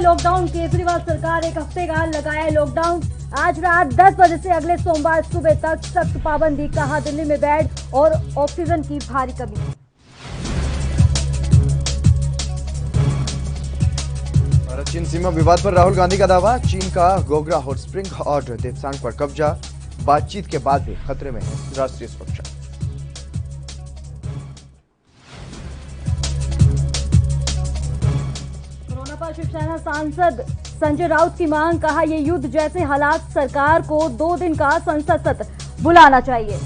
Lockdown. Kejriwal सरकार एक हफ्ते का लगाया लॉकडाउन। आज रात 10 बजे से अगले सोमवार सुबह तक सख्त पाबंदी। कहा दिल्ली में बेड और ऑक्सीजन की भारी कमी। भारत चीन सीमा विवाद पर राहुल गांधी का दावा। चीन का गोगरा हॉट स्प्रिंग और देवसांग पर कब्जा। बातचीत के बाद भी खतरे में है राष्ट्रीय सुरक्षा। कोरोना पर शिवसेना सांसद संजय राउत की मांग। कहा ये युद्ध जैसे हालात सरकार को 2 दिन का संसद सत्र बुलाना चाहिए।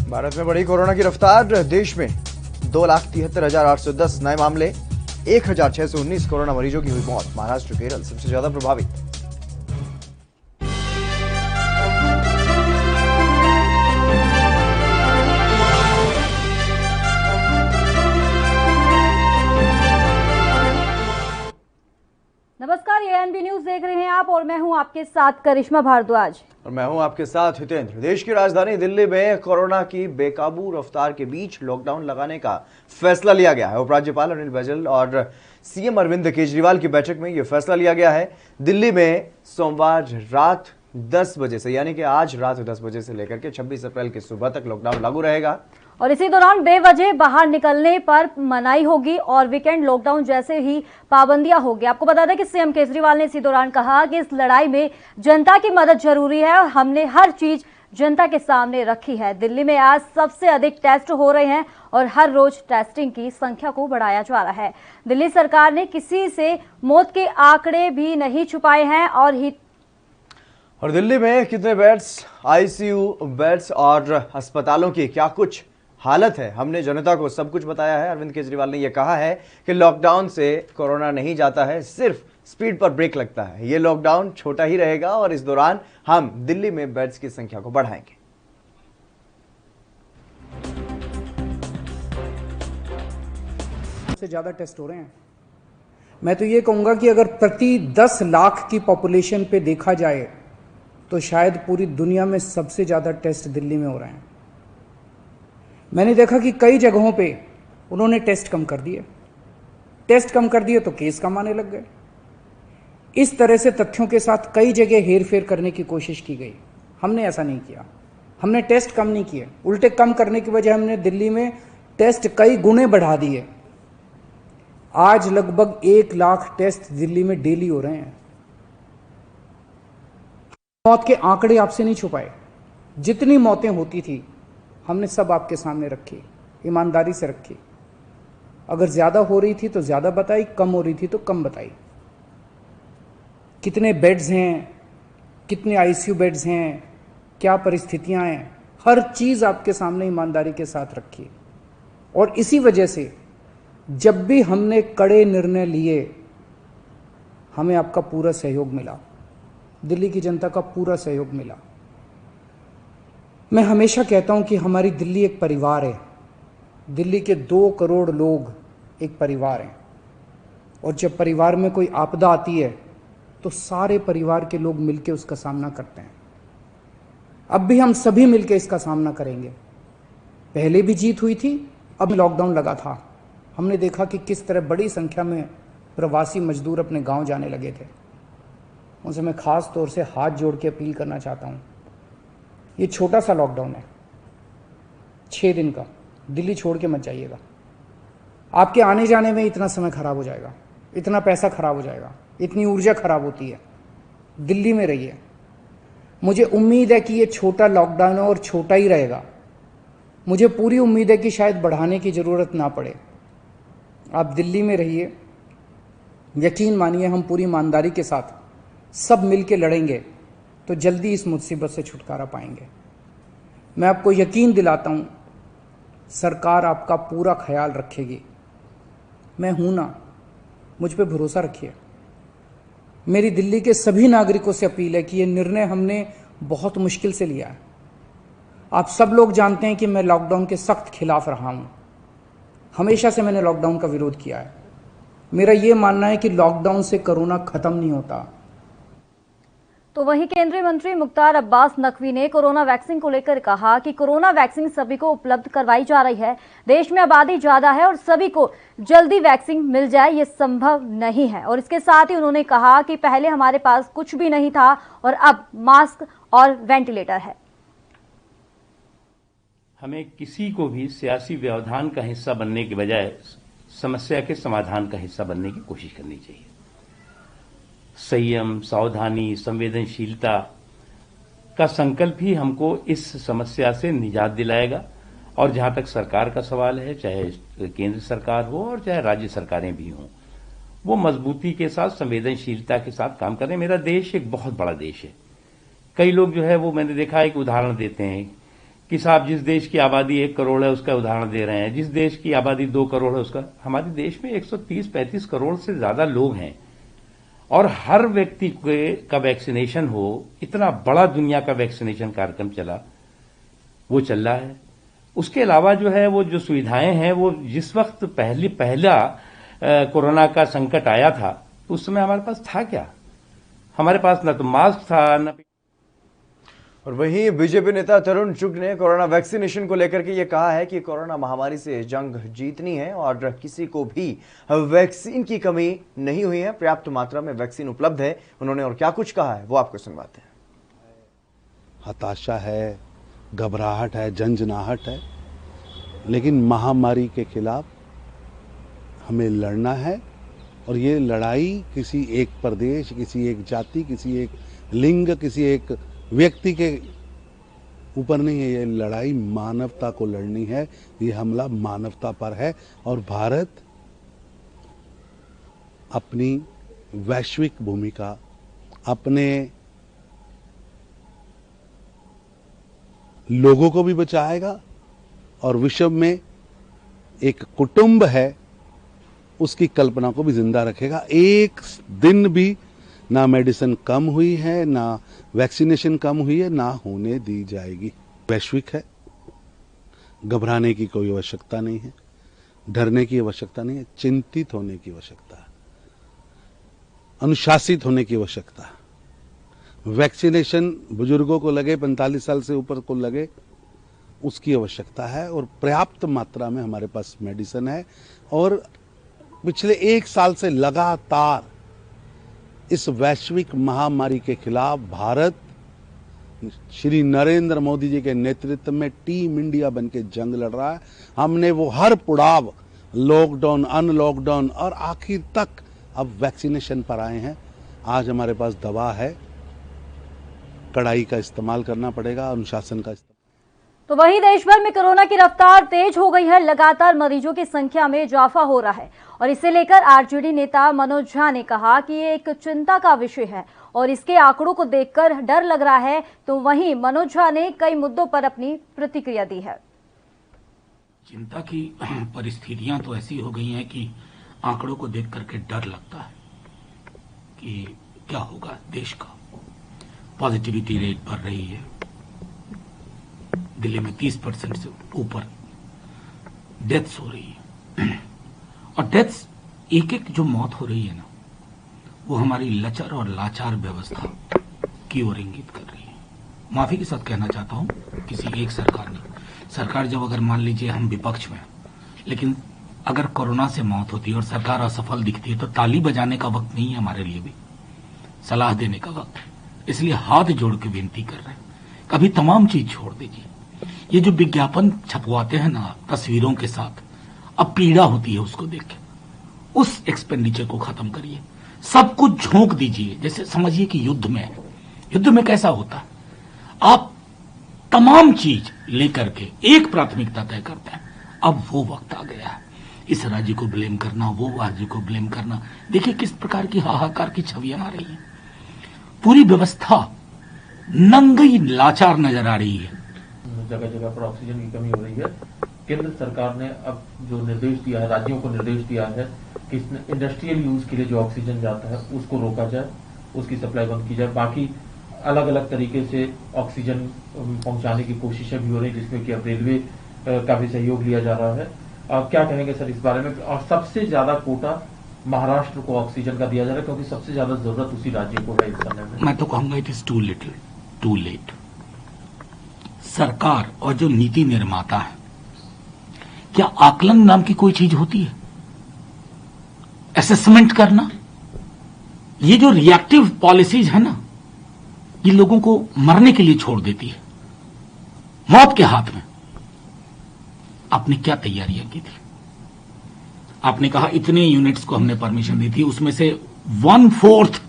भारत में बढ़ी कोरोना की रफ्तार। देश में 2,73,810 नए मामले, 1,619 कोरोना मरीजों की हुई मौत। महाराष्ट्र केरल सबसे ज्यादा प्रभावित। नमस्कार, ये एएनबी न्यूज देख रहे हैं आप और मैं हूं आपके साथ करिश्मा भारद्वाज। और मैं हूं आपके साथ हितेंद्र। देश की राजधानी दिल्ली में कोरोना की बेकाबू रफ्तार के बीच लॉकडाउन लगाने का फैसला लिया गया है। उपराज्यपाल अनिल बैजल और सीएम अरविंद केजरीवाल की बैठक में यह फैसला लिया गया है। दिल्ली में सोमवार रात 10 बजे से, यानी कि आज रात 10 बजे से लेकर के 26 अप्रैल की सुबह तक लॉकडाउन लागू रहेगा। और इसी दौरान बेवजह बाहर निकलने पर मनाही होगी और वीकेंड लॉकडाउन जैसे ही पाबंदियां होगी। आपको बता दें कि सीएम केजरीवाल ने इसी दौरान कहा कि इस लड़ाई में जनता की मदद जरूरी है और हमने हर चीज जनता के सामने रखी है। दिल्ली में आज सबसे अधिक टेस्ट हो रहे हैं और हर रोज टेस्टिंग की संख्या को बढ़ाया जा रहा है। दिल्ली सरकार ने किसी से मौत के आंकड़े भी नहीं छुपाए हैं। और दिल्ली में कितने बेड्स, आईसीयू बेड्स और अस्पतालों की क्या कुछ हालत है, हमने जनता को सब कुछ बताया है। अरविंद केजरीवाल ने यह कहा है कि लॉकडाउन से कोरोना नहीं जाता है, सिर्फ स्पीड पर ब्रेक लगता है। यह लॉकडाउन छोटा ही रहेगा और इस दौरान हम दिल्ली में बेड्स की संख्या को बढ़ाएंगे। सबसे ज्यादा टेस्ट हो रहे हैं। मैं तो ये कहूंगा कि अगर प्रति 10 लाख की पॉपुलेशन पे देखा जाए तो शायद पूरी दुनिया में सबसे ज्यादा टेस्ट दिल्ली में हो रहे हैं। मैंने देखा कि कई जगहों पे उन्होंने टेस्ट कम कर दिए तो केस कम आने लग गए। इस तरह से तथ्यों के साथ कई जगह हेरफेर करने की कोशिश की गई। हमने ऐसा नहीं किया। हमने टेस्ट कम नहीं किए, उल्टे कम करने की वजह हमने दिल्ली में टेस्ट कई गुने बढ़ा दिए। आज लगभग 1 लाख टेस्ट दिल्ली में डेली हो रहे हैं। मौत के आंकड़े आपसे नहीं छुपाए। जितनी मौतें होती थी हमने सब आपके सामने रखी, ईमानदारी से रखी। अगर ज्यादा हो रही थी तो ज्यादा बताई, कम हो रही थी तो कम बताई। कितने बेड्स हैं, कितने आईसीयू बेड्स हैं, क्या परिस्थितियां हैं, हर चीज आपके सामने ईमानदारी के साथ रखी। और इसी वजह से जब भी हमने कड़े निर्णय लिए हमें आपका पूरा सहयोग मिला, दिल्ली की जनता का पूरा सहयोग मिला। मैं हमेशा कहता हूं कि हमारी दिल्ली एक परिवार है। दिल्ली के 2 करोड़ लोग एक परिवार हैं और जब परिवार में कोई आपदा आती है तो सारे परिवार के लोग मिलकर उसका सामना करते हैं। अब भी हम सभी मिलकर इसका सामना करेंगे। पहले भी जीत हुई थी, अब लॉकडाउन लगा था। हमने देखा कि किस तरह बड़ी संख्या में प्रवासी मजदूर अपने गांव जाने लगे थे। उनसे मैं खास तौर से हाथ जोड़ के अपील करना चाहता हूं। ये छोटा सा लॉकडाउन है, 6 दिन का। दिल्ली छोड़ के मत जाइएगा। आपके आने जाने में इतना समय खराब हो जाएगा, इतना पैसा खराब हो जाएगा, इतनी ऊर्जा खराब होती है। दिल्ली में रहिए। मुझे उम्मीद है कि ये छोटा लॉकडाउन है और छोटा ही रहेगा। मुझे पूरी उम्मीद है कि शायद बढ़ाने की जरूरत ना पड़े। आप दिल्ली में रहिए। यकीन मानिए हम पूरी ईमानदारी के साथ सब मिलके लड़ेंगे तो जल्दी इस मुसीबत से छुटकारा पाएंगे। मैं आपको यकीन दिलाता हूं, सरकार आपका पूरा ख्याल रखेगी। मैं हूं ना, मुझ पे भरोसा रखिए। मेरी दिल्ली के सभी नागरिकों से अपील है कि ये निर्णय हमने बहुत मुश्किल से लिया है। आप सब लोग जानते हैं कि मैं लॉकडाउन के सख्त खिलाफ रहा हूं। हमेशा से मैंने लॉकडाउन का विरोध किया है। मेरा यह मानना है कि लॉकडाउन से कोरोना खत्म नहीं होता। तो वहीं केंद्रीय मंत्री मुख्तार अब्बास नकवी ने कोरोना वैक्सीन को लेकर कहा कि कोरोना वैक्सीन सभी को उपलब्ध करवाई जा रही है। देश में आबादी ज्यादा है और सभी को जल्दी वैक्सीन मिल जाए ये संभव नहीं है। और इसके साथ ही उन्होंने कहा कि पहले हमारे पास कुछ भी नहीं था और अब मास्क और वेंटिलेटर है। हमें किसी को भी सियासी व्यवधान का हिस्सा बनने के बजाय समस्या के समाधान का हिस्सा बनने की कोशिश करनी चाहिए। संयम, सावधानी, संवेदनशीलता का संकल्प ही हमको इस समस्या से निजात दिलाएगा। और जहां तक सरकार का सवाल है, चाहे केंद्र सरकार हो और चाहे राज्य सरकारें भी हों, वो मजबूती के साथ, संवेदनशीलता के साथ काम करें। मेरा देश एक बहुत बड़ा देश है। कई लोग जो है वो मैंने देखा एक उदाहरण देते हैं कि साहब जिस देश की आबादी 1 करोड़ है उसका उदाहरण दे रहे हैं, जिस देश की आबादी 2 करोड़ है उसका। हमारे देश में 130-35 करोड़ से ज्यादा लोग हैं और हर व्यक्ति का वैक्सीनेशन हो। इतना बड़ा दुनिया का वैक्सीनेशन कार्यक्रम वो चल रहा है। उसके अलावा जो है वो जो सुविधाएं हैं, वो जिस वक्त पहला कोरोना का संकट आया था तो उस समय हमारे पास था क्या? हमारे पास न तो मास्क था न। और वहीं बीजेपी नेता तरुण चुग ने कोरोना वैक्सीनेशन को लेकर के ये कहा है कि कोरोना महामारी से जंग जीतनी है और किसी को भी वैक्सीन की कमी नहीं हुई है। पर्याप्त मात्रा में वैक्सीन उपलब्ध है। उन्होंने और क्या कुछ कहा है वो आपको सुनवाते हैं। हताशा है, घबराहट है, झंझनाहट है, लेकिन महामारी के खिलाफ हमें लड़ना है। और ये लड़ाई किसी एक प्रदेश, किसी एक जाति, किसी एक लिंग, किसी एक व्यक्ति के ऊपर नहीं है। ये लड़ाई मानवता को लड़नी है। ये हमला मानवता पर है और भारत अपनी वैश्विक भूमिका, अपने लोगों को भी बचाएगा और विश्व में एक कुटुंब है उसकी कल्पना को भी जिंदा रखेगा। एक दिन भी ना मेडिसिन कम हुई है, ना वैक्सीनेशन कम हुई है, ना होने दी जाएगी। वैश्विक है, घबराने की कोई आवश्यकता नहीं है, डरने की आवश्यकता नहीं है, चिंतित होने की आवश्यकता है, अनुशासित होने की आवश्यकता है। वैक्सीनेशन बुजुर्गों को लगे, 45 साल से ऊपर को लगे, उसकी आवश्यकता है और पर्याप्त मात्रा में हमारे पास मेडिसिन है। और पिछले 1 साल से लगातार इस वैश्विक महामारी के खिलाफ भारत श्री नरेंद्र मोदी जी के नेतृत्व में टीम इंडिया बनके जंग लड़ रहा है। हमने वो हर पड़ाव, लॉकडाउन, अनलॉकडाउन और आखिर तक अब वैक्सीनेशन पर आए हैं। आज हमारे पास दवा है, कड़ाई का इस्तेमाल करना पड़ेगा, अनुशासन का इस्तेमाल। तो वहीं देश भर में कोरोना की रफ्तार तेज हो गई है। लगातार मरीजों की संख्या में इजाफा हो रहा है और इसे लेकर आरजेडी नेता मनोज झा ने कहा कि ये एक चिंता का विषय है और इसके आंकड़ों को देखकर डर लग रहा है। तो वहीं मनोज झा ने कई मुद्दों पर अपनी प्रतिक्रिया दी है। चिंता की परिस्थितियां तो ऐसी हो गई हैं कि आंकड़ों को देख करके डर लगता है कि क्या होगा देश का। पॉजिटिविटी रेट बढ़ रही है, दिल्ली में 30% से ऊपर डेथ्स हो रही है और डेथ्स एक जो मौत हो रही है ना, वो हमारी लचर और लाचार व्यवस्था की ओर इंगित कर रही है। माफी के साथ कहना चाहता हूं, किसी एक सरकार नहीं। सरकार जब अगर मान लीजिए हम विपक्ष में, लेकिन अगर कोरोना से मौत होती है और सरकार असफल दिखती है तो ताली बजाने का वक्त नहीं है हमारे लिए भी, सलाह देने का वक्त। इसलिए हाथ जोड़ के विनती कर रहे हैं, कभी तमाम चीज छोड़ दीजिए। ये जो विज्ञापन छपवाते हैं ना तस्वीरों के साथ, अब पीड़ा होती है उसको देख के, उस एक्सपेंडिचर को खत्म करिए, सब कुछ झोंक दीजिए। जैसे समझिए कि युद्ध में कैसा होता है, आप तमाम चीज लेकर के एक प्राथमिकता तय करते हैं। अब वो वक्त आ गया है, इस राज्य को ब्लेम करना, वो राज्य को ब्लेम करना। देखिए किस प्रकार की हाहाकार की छवियां आ रही है, पूरी व्यवस्था नंगी लाचार नजर आ रही है। जगह जगह पर ऑक्सीजन की कमी हो रही है। केंद्र सरकार ने अब जो निर्देश दिया है, राज्यों को निर्देश दिया है कि इंडस्ट्रियल यूज के लिए जो ऑक्सीजन जाता है उसको रोका जाए, उसकी सप्लाई बंद की जाए। बाकी अलग अलग तरीके से ऑक्सीजन पहुंचाने की कोशिशें भी हो रही है, जिसमें कि अब रेलवे का भी सहयोग लिया जा रहा है। क्या कहेंगे सर इस बारे में? और सबसे ज्यादा कोटा महाराष्ट्र को ऑक्सीजन का दिया जा रहा है, क्योंकि सबसे ज्यादा जरूरत उसी राज्य को है इस समय में? मैं तो कहूंगा it is too little too late. सरकार और जो नीति निर्माता है, क्या आकलन नाम की कोई चीज होती है? असेसमेंट करना, ये जो रिएक्टिव पॉलिसीज है ना, ये लोगों को मरने के लिए छोड़ देती है, मौत के हाथ में। आपने क्या तैयारियां की थी? आपने कहा इतने यूनिट्स को हमने परमिशन दी थी, उसमें से 1/4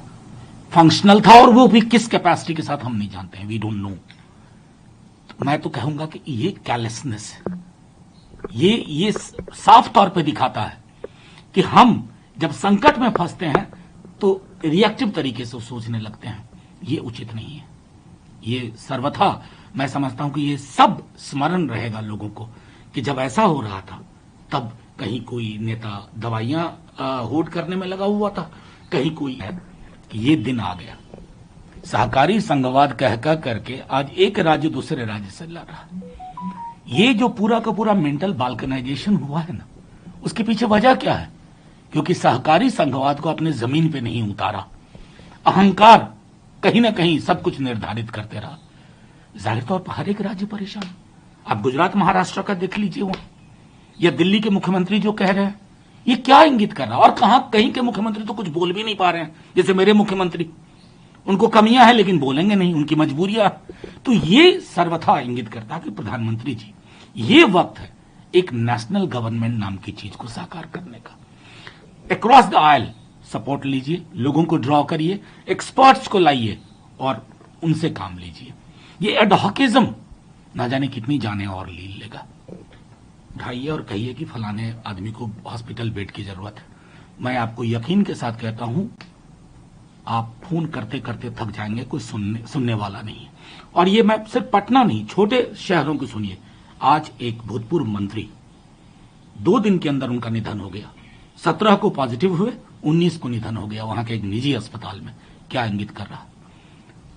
फंक्शनल था, और वो भी किस कैपेसिटी के साथ हम नहीं जानते हैं, वी डोंट नो। तो मैं तो कहूंगा कि ये कैलेसनेस है, ये साफ तौर पे दिखाता है कि हम जब संकट में फंसते हैं तो रिएक्टिव तरीके से सोचने लगते हैं। ये उचित नहीं है। ये सर्वथा मैं समझता हूं कि ये सब स्मरण रहेगा लोगों को कि जब ऐसा हो रहा था तब कहीं कोई नेता दवाइयां होल्ड करने में लगा हुआ था, कहीं कोई है कि ये दिन आ गया। सहकारी संघवाद कहका करके आज एक राज्य दूसरे राज्य से लड़ रहा है। ये जो पूरा का पूरा मेंटल बाल्कनाइजेशन हुआ है ना, उसके पीछे वजह क्या है? क्योंकि सहकारी संघवाद को अपने जमीन पे नहीं उतारा, अहंकार कहीं ना कहीं सब कुछ निर्धारित करते रहा। जाहिर तौर पर हर एक राज्य परेशान। आप गुजरात महाराष्ट्र का देख लीजिए, वहां या दिल्ली के मुख्यमंत्री जो कह रहे हैं, ये क्या इंगित कर रहा है? और कहीं के मुख्यमंत्री तो कुछ बोल भी नहीं पा रहे हैं, जैसे मेरे मुख्यमंत्री, उनको कमियां हैं लेकिन बोलेंगे नहीं, उनकी मजबूरियां। तो ये सर्वथा इंगित करता है कि प्रधानमंत्री जी, ये वक्त है एक नेशनल गवर्नमेंट नाम की चीज को साकार करने का। अक्रॉस द आयल सपोर्ट लीजिए, लोगों को ड्रॉ करिए, एक्सपर्ट्स को लाइए और उनसे काम लीजिए। ये एडहॉकिज्म ना जाने कितनी जाने और ली लेगा। उठाइए और कहिए कि फलाने आदमी को हॉस्पिटल बेड की जरूरत है। मैं आपको यकीन के साथ कहता हूं, आप फोन करते करते थक जाएंगे, कोई सुनने वाला नहीं है। और ये मैं सिर्फ पटना नहीं, छोटे शहरों को सुनिए। आज एक भूतपूर्व मंत्री, 2 दिन के अंदर उनका निधन हो गया। 17 को पॉजिटिव हुए, 19 को निधन हो गया वहां के एक निजी अस्पताल में। क्या इंगित कर रहा?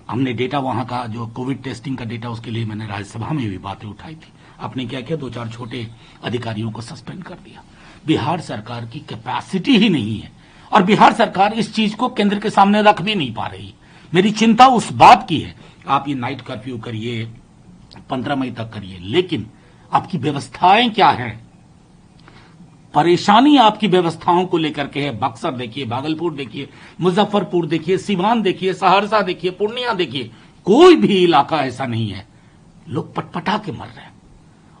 हमने डेटा वहां का जो कोविड टेस्टिंग का डेटा, उसके लिए मैंने राज्यसभा में भी बातें उठाई थी। आपने क्या किया? 2-4 छोटे अधिकारियों को सस्पेंड कर दिया। बिहार सरकार की कैपेसिटी ही नहीं है, और बिहार सरकार इस चीज को केंद्र के सामने रख भी नहीं पा रही। मेरी चिंता उस बात की है। आप ये नाइट कर्फ्यू करिए, 15 मई तक करिए, लेकिन आपकी व्यवस्थाएं क्या हैं? परेशानी आपकी व्यवस्थाओं को लेकर के है। बक्सर देखिए, भागलपुर देखिए, मुजफ्फरपुर देखिए, सीवान देखिए, सहरसा देखिए, पूर्णिया देखिए, कोई भी इलाका ऐसा नहीं है। लोग पटपटा के मर रहे हैं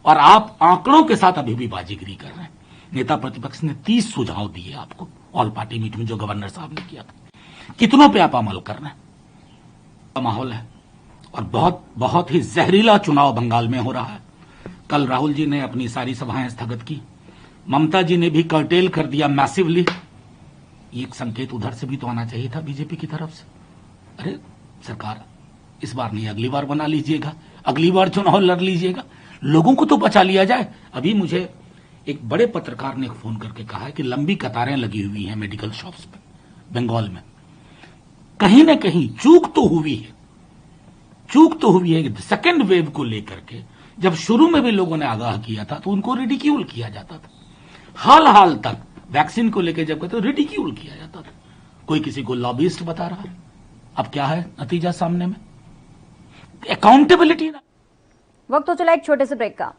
और आप आंकड़ों के साथ अभी भी बाजीगरी कर रहे हैं। नेता प्रतिपक्ष ने 30 सुझाव दिए आपको ऑल पार्टी मीटिंग जो गवर्नर साहब ने किया था। कितनों पे आप अमल कर रहे हैं? माहौल है और बहुत बहुत ही जहरीला चुनाव बंगाल में हो रहा है। कल राहुल जी ने अपनी सारी सभाएं स्थगित की, ममता जी ने भी कर्टेल कर दिया मैसिवली। एक संकेत उधर से भी तो आना चाहिए था बीजेपी की तरफ से। अरे सरकार, इस बार नहीं अगली बार बना लीजिएगा, अगली बार चुनाव लड़ लीजिएगा, लोगों को तो बचा लिया जाए। अभी मुझे एक बड़े पत्रकार ने फोन करके कहा है कि लंबी कतारें लगी हुई हैं मेडिकल शॉप्स पे बंगाल में। कहीं ना कहीं चूक तो हुई है, चूक तो हुई है। सेकेंड वेव को लेकर के जब शुरू में भी लोगों ने आगाह किया था तो उनको रिडिक्यूल किया जाता था। हाल तक वैक्सीन को लेकर जब कहते तो रिडिक्यूल किया जाता था। कोई किसी को लॉबिस्ट बता रहा है। अब क्या है नतीजा सामने में? अकाउंटेबिलिटी ना। वक्त हो चला एक छोटे से ब्रेक का।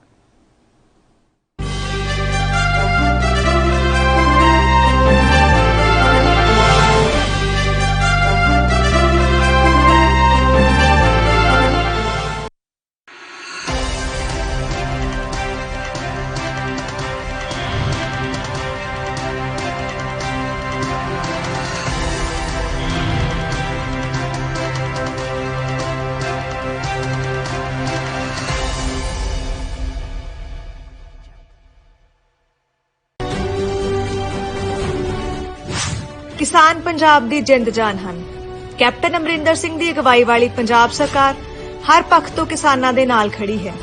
किसान पंजाब दी जिंद जान हन। कैप्टन अमरिंदर सिंह दी अगवाई वाली पंजाब सरकार हर पक्ष तो किसानां दे नाल खड़ी है।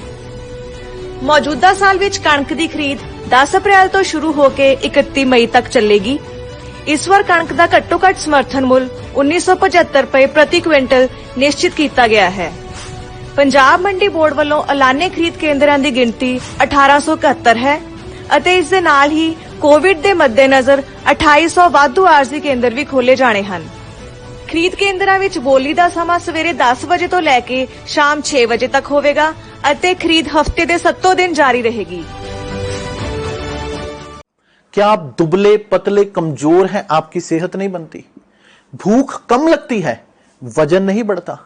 मौजूदा साल विच कणक दी खरीद 10 अप्रैल तो शुरू होके 31 मई तक चलेगी। इस बार कणक दा घट्टो घट समर्थन मुल 1975 रुपए प्रति क्विंटल निश्चित किया गया है। पंजाब मंडी बोर्ड वालों एलाने खरीद केंद्रां दी गिनती 1871 है अते इस दे नाल ही ਕੋਵਿਡ ਦੇ ਮੱਦੇਨਜ਼ਰ 2800 ਵਾਧੂ ਆਰਜ਼ੀ ਕੇਂਦਰ ਵੀ ਖੋਲੇ ਜਾਣੇ ਹਨ। ਖਰੀਦ ਕੇਂਦਰਾਂ ਵਿੱਚ ਬੋਲੀ ਦਾ ਸਮਾਂ ਸਵੇਰੇ 10 ਵਜੇ ਤੋਂ ਲੈ ਕੇ ਸ਼ਾਮ 6 ਵਜੇ ਤੱਕ ਹੋਵੇਗਾ ਅਤੇ ਖਰੀਦ ਹਫਤੇ ਦੇ 7 दिन जारी रहेगी। क्या आप दुबले पतले कमजोर हैं, आपकी सेहत नहीं बनती, भूख कम लगती है, वजन नहीं बढ़ता?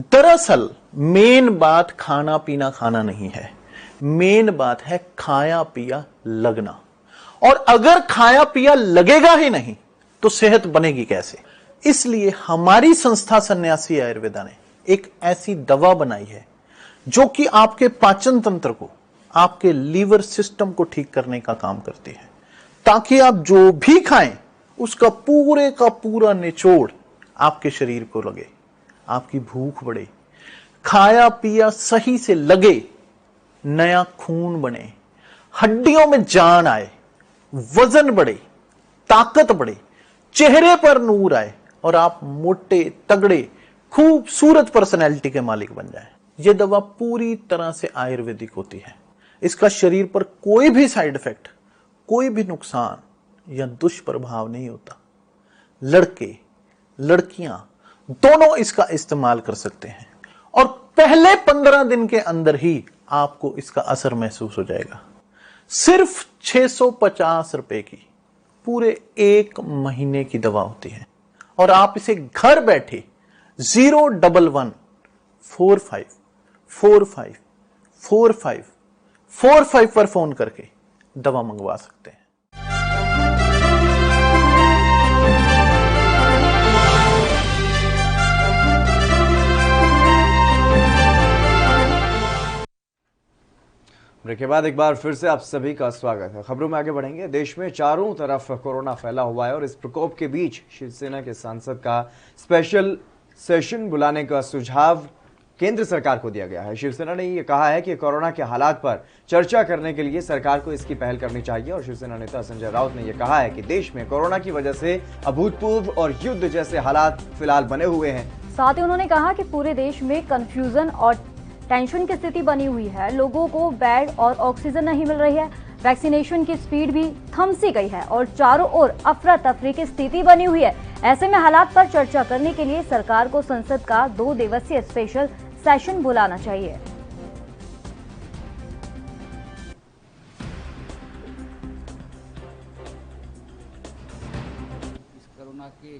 दरअसल मेन बात खाना पीना खाना नहीं है, मेन बात है खाया पिया लगना। और अगर खाया पिया लगेगा ही नहीं तो सेहत बनेगी कैसे? इसलिए हमारी संस्था सन्यासी आयुर्वेदा ने एक ऐसी दवा बनाई है जो कि आपके पाचन तंत्र को, आपके लीवर सिस्टम को ठीक करने का काम करती है, ताकि आप जो भी खाएं उसका पूरे का पूरा निचोड़ आपके शरीर को लगे, आपकी भूख बढ़े, खाया पिया सही से लगे, नया खून बने, हड्डियों में जान आए, वजन बढ़े, ताकत बढ़े, चेहरे पर नूर आए और आप मोटे तगड़े खूबसूरत पर्सनैलिटी के मालिक बन जाएं। यह दवा पूरी तरह से आयुर्वेदिक होती है। इसका शरीर पर कोई भी साइड इफेक्ट, कोई भी नुकसान या दुष्प्रभाव नहीं होता। लड़के लड़कियां दोनों इसका इस्तेमाल कर सकते हैं और पहले 15 दिन के अंदर ही आपको इसका असर महसूस हो जाएगा। सिर्फ 650 रुपए की पूरे 1 महीने की दवा होती है और आप इसे घर बैठे 01145454545 पर फोन करके दवा मंगवा सकते हैं। ब्रेक के बाद एक बार फिर से आप सभी का स्वागत है। खबरों में आगे बढ़ेंगे। देश में चारों तरफ कोरोना फैला हुआ है और इस प्रकोप के बीच शिवसेना के सांसद का स्पेशल सेशन बुलाने का सुझाव केंद्र सरकार को दिया गया है। शिवसेना ने यह कहा है कि कोरोना के हालात पर चर्चा करने के लिए सरकार को इसकी पहल करनी चाहिए और शिवसेना नेता संजय राउत ने यह कहा है कि देश में कोरोना की वजह से अभूतपूर्व और युद्ध जैसे हालात फिलहाल बने हुए हैं। साथ ही उन्होंने कहा कि पूरे देश में कंफ्यूजन और टेंशन की स्थिति बनी हुई है। लोगों को बेड और ऑक्सीजन नहीं मिल रही है, वैक्सीनेशन की स्पीड भी थम सी गई है और चारों ओर अफरा तफरी की स्थिति बनी हुई है। ऐसे में हालात पर चर्चा करने के लिए सरकार को संसद का 2 दिवसीय स्पेशल सेशन बुलाना चाहिए। कोरोना के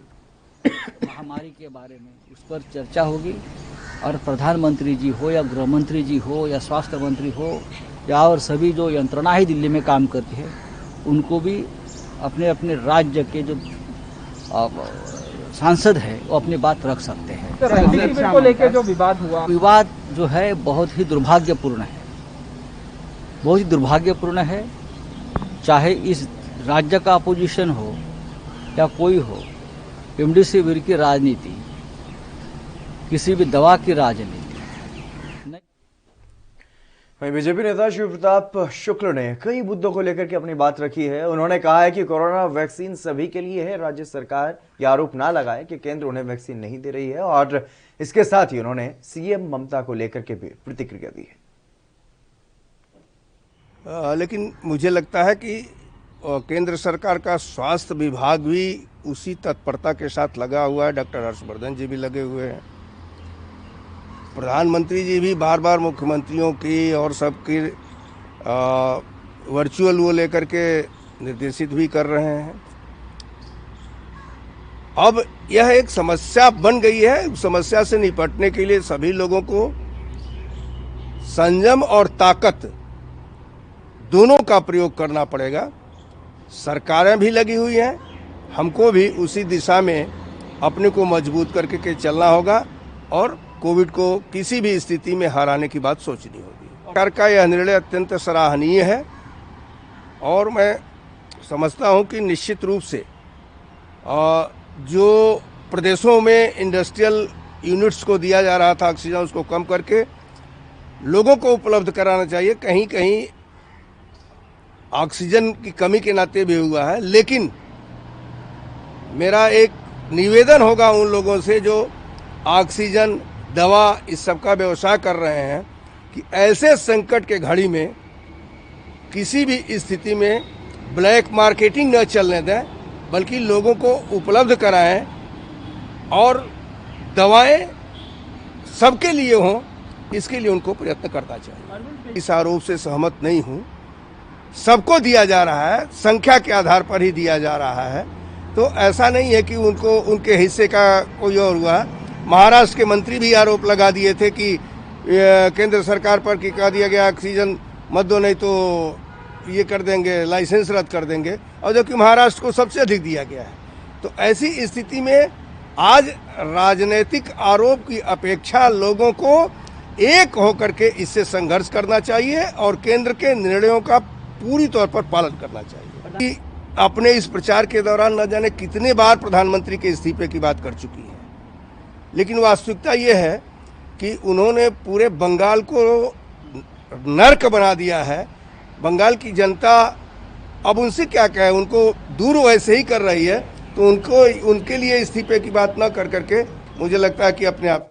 महामारी के बारे में उस पर चर्चा होगी और प्रधानमंत्री जी हो या गृह मंत्री जी हो या स्वास्थ्य मंत्री हो या और सभी जो यंत्रणाएं दिल्ली में काम करती है उनको भी अपने अपने राज्य के जो सांसद है वो अपनी बात रख सकते हैं। को लेकर जो विवाद जो है बहुत ही दुर्भाग्यपूर्ण है, बहुत ही दुर्भाग्यपूर्ण है। चाहे इस राज्य का अपोजिशन हो या कोई हो, रेमडेसिविर की राजनीति, किसी भी दवा की राजनीति। वहीं बीजेपी नेता शिव प्रताप शुक्ल ने कई मुद्दों को लेकर के अपनी बात रखी है। उन्होंने कहा है कि कोरोना वैक्सीन सभी के लिए है। राज्य सरकार ये आरोप ना लगाए कि केंद्र उन्हें वैक्सीन नहीं दे रही है और इसके साथ ही उन्होंने सीएम ममता को लेकर के भी प्रतिक्रिया दी है। लेकिन मुझे लगता है कि केंद्र सरकार का स्वास्थ्य विभाग भी उसी तत्परता के साथ लगा हुआ है। डॉक्टर हर्षवर्धन जी भी लगे हुए हैं, प्रधानमंत्री जी भी बार बार मुख्यमंत्रियों की और सबकी वर्चुअल वो लेकर के निर्देशित भी कर रहे हैं। अब यह एक समस्या बन गई है। समस्या से निपटने के लिए सभी लोगों को संयम और ताकत दोनों का प्रयोग करना पड़ेगा। सरकारें भी लगी हुई हैं, हमको भी उसी दिशा में अपने को मजबूत करके चलना होगा और कोविड को किसी भी स्थिति में हराने की बात सोचनी होगी। सरकार का यह निर्णय अत्यंत सराहनीय है और मैं समझता हूं कि निश्चित रूप से जो प्रदेशों में इंडस्ट्रियल यूनिट्स को दिया जा रहा था ऑक्सीजन, उसको कम करके लोगों को उपलब्ध कराना चाहिए। कहीं कहीं ऑक्सीजन की कमी के नाते भी हुआ है, लेकिन मेरा एक निवेदन होगा उन लोगों से जो ऑक्सीजन, दवा, इस सब का व्यवसाय कर रहे हैं कि ऐसे संकट के घड़ी में किसी भी स्थिति में ब्लैक मार्केटिंग न चलने दें, बल्कि लोगों को उपलब्ध कराएं और दवाएं सबके लिए हों, इसके लिए उनको प्रयत्न करना चाहिए। इस आरोप से सहमत नहीं हूं। सबको दिया जा रहा है, संख्या के आधार पर ही दिया जा रहा है, तो ऐसा नहीं है कि उनको उनके हिस्से का कोई और हुआ। महाराष्ट्र के मंत्री भी आरोप लगा दिए थे कि केंद्र सरकार पर कि कह दिया गया ऑक्सीजन मत दो नहीं तो ये कर देंगे, लाइसेंस रद्द कर देंगे, और जो कि महाराष्ट्र को सबसे अधिक दिया गया है। तो ऐसी स्थिति में आज राजनीतिक आरोप की अपेक्षा लोगों को एक होकर के इससे संघर्ष करना चाहिए और केंद्र के निर्णयों का पूरी तौर पर पालन करना चाहिए। कि अपने इस प्रचार के दौरान न जाने कितने बार प्रधानमंत्री के इस्तीफे की बात कर चुकी है, लेकिन वास्तविकता ये है कि उन्होंने पूरे बंगाल को नर्क बना दिया है। बंगाल की जनता अब उनसे क्या कहे, उनको दूर वैसे ही कर रही है, तो उनके लिए इस्तीफे की बात न कर करके मुझे लगता है कि अपने आप।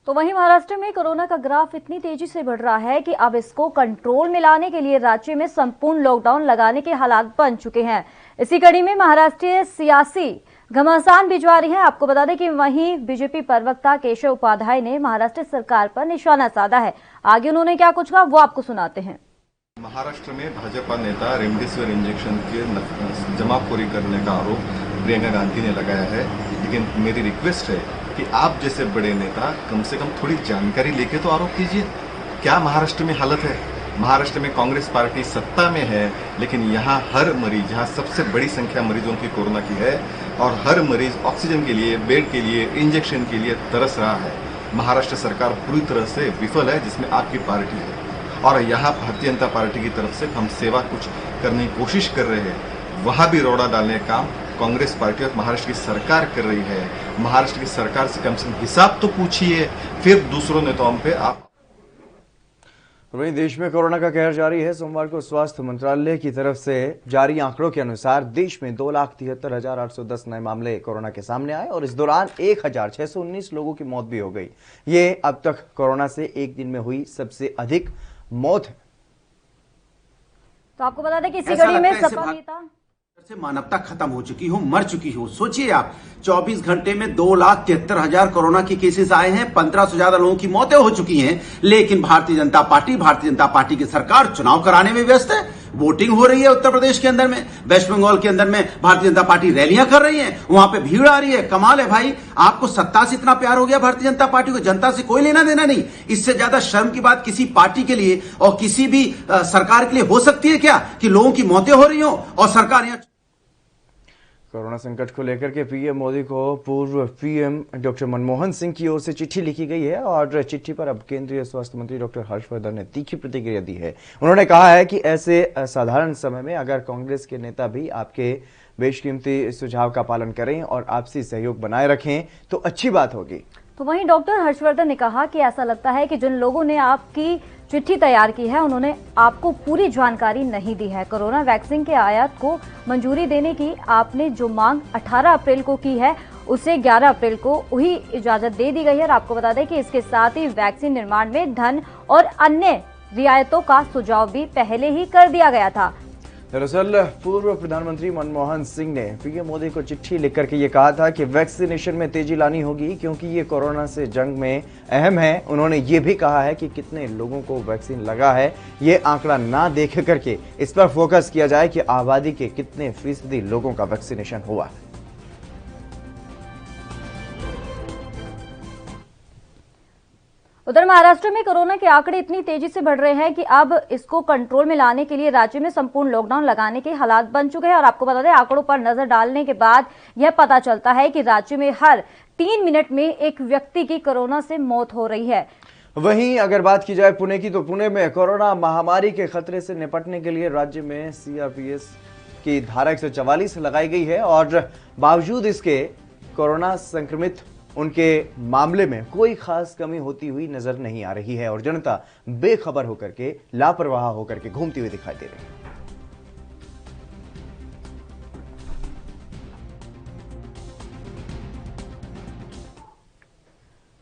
तो वहीं महाराष्ट्र में कोरोना का ग्राफ इतनी तेजी से बढ़ रहा है कि अब इसको कंट्रोल में लाने के लिए राज्य में संपूर्ण लॉकडाउन लगाने के हालात बन चुके हैं। इसी कड़ी में महाराष्ट्रीय सियासी घमासान भिजवा रही है। आपको बता दें कि वहीं बीजेपी प्रवक्ता केशव उपाध्याय ने महाराष्ट्र सरकार पर निशाना साधा है। आगे उन्होंने क्या कुछ कहा वो आपको सुनाते हैं। महाराष्ट्र में भाजपा नेता रेमडेसिविर इंजेक्शन के जमाखोरी करने का आरोप प्रियंका गांधी ने लगाया है, लेकिन मेरी रिक्वेस्ट है कि आप जैसे बड़े नेता कम से कम थोड़ी जानकारी लेके तो आरोप कीजिए। क्या महाराष्ट्र में हालत है? महाराष्ट्र में कांग्रेस पार्टी सत्ता में है, लेकिन यहाँ हर मरीज, यहाँ सबसे बड़ी संख्या मरीजों की कोरोना की है और हर मरीज ऑक्सीजन के लिए, बेड के लिए, इंजेक्शन के लिए तरस रहा है। महाराष्ट्र सरकार पूरी तरह से विफल है, जिसमें आपकी पार्टी है, और यहाँ भारतीय जनता पार्टी की तरफ से हम सेवा कुछ करने की कोशिश कर रहे हैं, वहां भी रोड़ा डालने का काम कांग्रेस पार्टी और महाराष्ट्र की सरकार कर रही है। महाराष्ट्र की सरकार से कम हिसाब तो पूछिए, फिर दूसरों नेताओं पे आप। वहीं देश में कोरोना का कहर जारी है। सोमवार को स्वास्थ्य मंत्रालय की तरफ से जारी आंकड़ों के अनुसार देश में 2,73,810 नए मामले कोरोना के सामने आए और इस दौरान 1,619 लोगों की मौत भी हो गई। ये अब तक कोरोना से एक दिन में हुई सबसे अधिक मौत है। तो आपको बता दें कि इसी कड़ी में सपा नेता से मानवता खत्म हो चुकी हो, मर चुकी हो। सोचिए आप, 24 घंटे में 2,73,000 कोरोना के केसेस आए हैं, 1500 से ज्यादा लोगों की मौतें हो चुकी हैं, लेकिन भारतीय जनता पार्टी की सरकार चुनाव कराने में व्यस्त है। वोटिंग हो रही है उत्तर प्रदेश के अंदर में, वेस्ट बंगाल के अंदर में भारतीय जनता पार्टी रैलियां कर रही है, वहां पे भीड़ आ रही है। कमाल है भाई, आपको सत्ता से इतना प्यार हो गया भारतीय जनता पार्टी को, जनता से कोई लेना देना नहीं। इससे ज्यादा शर्म की बात किसी पार्टी के लिए और किसी भी सरकार के लिए हो सकती है क्या कि लोगों की मौतें हो रही हो और सरकार यहाँ। कोरोना संकट को लेकर के पीएम मोदी को पूर्व पीएम डॉक्टर मनमोहन सिंह की ओर से चिट्ठी लिखी गई है और चिट्ठी पर अब केंद्रीय स्वास्थ्य मंत्री डॉक्टर हर्षवर्धन ने तीखी प्रतिक्रिया दी है। उन्होंने कहा है कि ऐसे असाधारण समय में अगर कांग्रेस के नेता भी आपके बेशकीमती सुझाव का पालन करें और आपसी सहयोग बनाए रखें तो अच्छी बात होगी। तो वहीं डॉक्टर हर्षवर्धन ने कहा कि ऐसा लगता है कि जिन लोगों ने आपकी चिट्ठी तैयार की है उन्होंने आपको पूरी जानकारी नहीं दी है। कोरोना वैक्सीन के आयात को मंजूरी देने की आपने जो मांग 18 अप्रैल को की है उसे 11 अप्रैल को वही इजाजत दे दी गई है और आपको बता दें कि इसके साथ ही वैक्सीन निर्माण में धन और अन्य रियायतों का सुझाव भी पहले ही कर दिया गया था। दरअसल पूर्व प्रधानमंत्री मनमोहन सिंह ने पीएम मोदी को चिट्ठी लिखकर के ये कहा था कि वैक्सीनेशन में तेजी लानी होगी क्योंकि ये कोरोना से जंग में अहम है। उन्होंने ये भी कहा है कि कितने लोगों को वैक्सीन लगा है ये आंकड़ा ना देख करके इस पर फोकस किया जाए कि आबादी के कितने फीसदी लोगों का वैक्सीनेशन हुआ है। उधर महाराष्ट्र में कोरोना के आंकड़े इतनी तेजी से बढ़ रहे हैं कि अब इसको कंट्रोल में लाने के लिए राज्य में संपूर्ण लॉकडाउन लगाने के हालात बन चुके हैं और आपको बता दें आंकड़ों पर नजर डालने के बाद यह पता चलता है कि राज्य में हर 3 मिनट में एक व्यक्ति की कोरोना से मौत हो रही है। वहीं अगर बात की जाए पुणे की तो पुणे में कोरोना महामारी के खतरे से निपटने के लिए राज्य में सीआरपीएफ की धारा 144 लगाई गई है और बावजूद इसके कोरोना संक्रमित उनके मामले में कोई खास कमी होती हुई नजर नहीं आ रही है और जनता बेखबर होकर के लापरवाह होकर के घूमती हुई दिखाई दे रही है।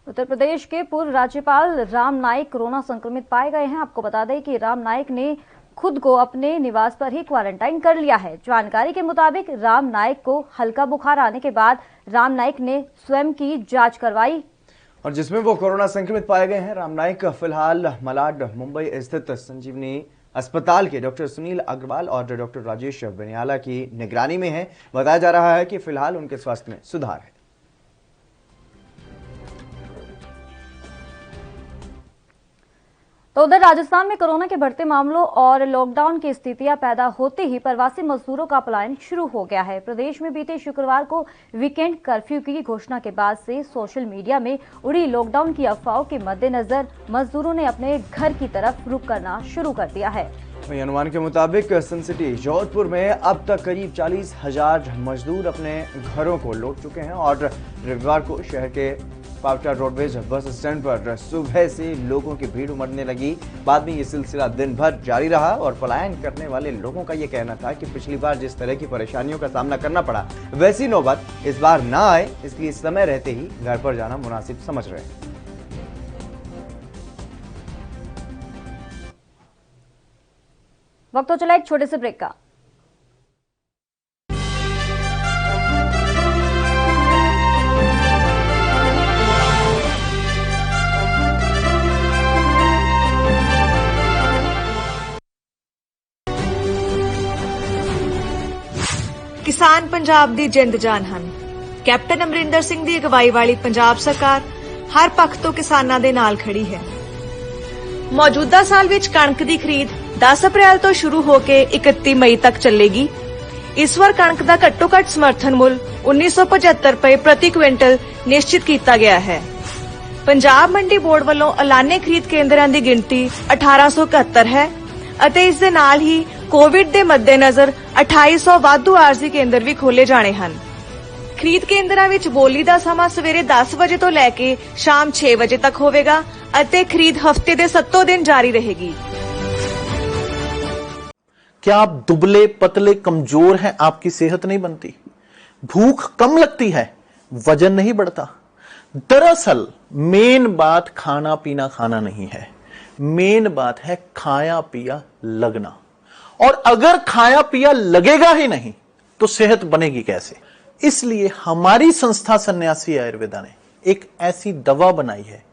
उत्तर प्रदेश के पूर्व राज्यपाल राम नाईक कोरोना संक्रमित पाए गए हैं। आपको बता दें कि राम नाईक ने खुद को अपने निवास पर ही क्वारंटाइन कर लिया है। जानकारी के मुताबिक राम नाइक को हल्का बुखार आने के बाद राम नाइक ने स्वयं की जांच करवाई और जिसमें वो कोरोना संक्रमित पाए गए हैं। राम नाइक फिलहाल मलाड मुंबई स्थित संजीवनी अस्पताल के डॉक्टर सुनील अग्रवाल और डॉक्टर राजेश बेनियाला की निगरानी में है। बताया जा रहा है कि फिलहाल उनके स्वास्थ्य में सुधार है। तो उधर राजस्थान में कोरोना के बढ़ते मामलों और लॉकडाउन की स्थितियां पैदा होते ही प्रवासी मजदूरों का पलायन शुरू हो गया है। प्रदेश में बीते शुक्रवार को वीकेंड कर्फ्यू की घोषणा के बाद से सोशल मीडिया में उड़ी लॉकडाउन की अफवाहों के मद्देनजर मजदूरों ने अपने घर की तरफ रुख करना शुरू कर दिया है। वहीं अनुमान के मुताबिक सन सिटी जोधपुर में अब तक करीब 40,000 मजदूर अपने घरों को लौट चुके हैं और रविवार को शहर के पावटा रोडवेज बस स्टैंड पर सुबह से लोगों की भीड़ उमड़ने लगी। बाद में ये सिलसिला दिन भर जारी रहा और पलायन करने वाले लोगों का ये कहना था कि पिछली बार जिस तरह की परेशानियों का सामना करना पड़ा वैसी नौबत इस बार ना आए, इसलिए समय रहते ही घर पर जाना मुनासिब समझ रहे हैं। वक्त तो चला एक छोटे से ब्रेक का। किसान पंजाब दी जिंद जान ਹਨ। कैप्टन अमरिंदर सिंह ਦੀ ਅਗਵਾਈ ਵਾਲੀ ਪੰਜਾਬ ਸਰਕਾਰ ਹਰ ਪੱਖ ਤੋਂ ਕਿਸਾਨਾਂ ਦੇ ਨਾਲ ਖੜੀ ਹੈ। ਮੌਜੂਦਾ ਸਾਲ ਵਿੱਚ ਕਣਕ ਦੀ ਖਰੀਦ 10 ਅਪ੍ਰੈਲ ਤੋਂ ਸ਼ੁਰੂ ਹੋ ਕੇ 31 ਮਈ ਤੱਕ ਚੱਲੇਗੀ। ਇਸ ਵਾਰ ਕਣਕ ਦਾ ਘੱਟੋ-ਘੱਟ ਸਮਰਥਨ ਮੁੱਲ 1975 ਰੁਪਏ ਪ੍ਰਤੀ ਕੁਇੰਟਲ ਨਿਸ਼ਚਿਤ ਕੀਤਾ ਗਿਆ ਹੈ। ਪੰਜਾਬ ਮੰਡੀ ਬੋਰਡ ਵੱਲੋਂ ਐਲਾਨੇ ਖਰੀਦ ਕੇਂਦਰਾਂ ਦੀ ਗਿਣਤੀ 1871 ਹੈ ਅਤੇ ਇਸ ਦੇ ਨਾਲ ਹੀ ਕੋਵਿਡ ਦੇ ਮੱਦੇਨਜ਼ਰ 2800 ਵਾਧੂ ਆਰਜ਼ੀ ਕੇਂਦਰ ਵੀ ਖੋਲੇ ਜਾਣੇ ਹਨ। ਖਰੀਦ ਕੇਂਦਰਾਂ ਵਿੱਚ ਬੋਲੀ ਦਾ ਸਮਾਂ ਸਵੇਰੇ 10 ਵਜੇ ਤੋਂ ਲੈ ਕੇ ਸ਼ਾਮ 6 ਵਜੇ ਤੱਕ ਹੋਵੇਗਾ ਅਤੇ ਖਰੀਦ ਹਫਤੇ ਦੇ 7 ਦਿਨ ਜਾਰੀ रहेगी। क्या आप दुबले पतले कमजोर हैं, आपकी सेहत नहीं बनती, भूख कम लगती है, वजन नहीं बढ़ता? दरअसल मेन बात खाना पीना खाना नहीं है, मेन बात है खाया पिया लगना। और अगर खाया पिया लगेगा ही नहीं तो सेहत बनेगी कैसे? इसलिए हमारी संस्था सन्यासी आयुर्वेदा ने एक ऐसी दवा बनाई है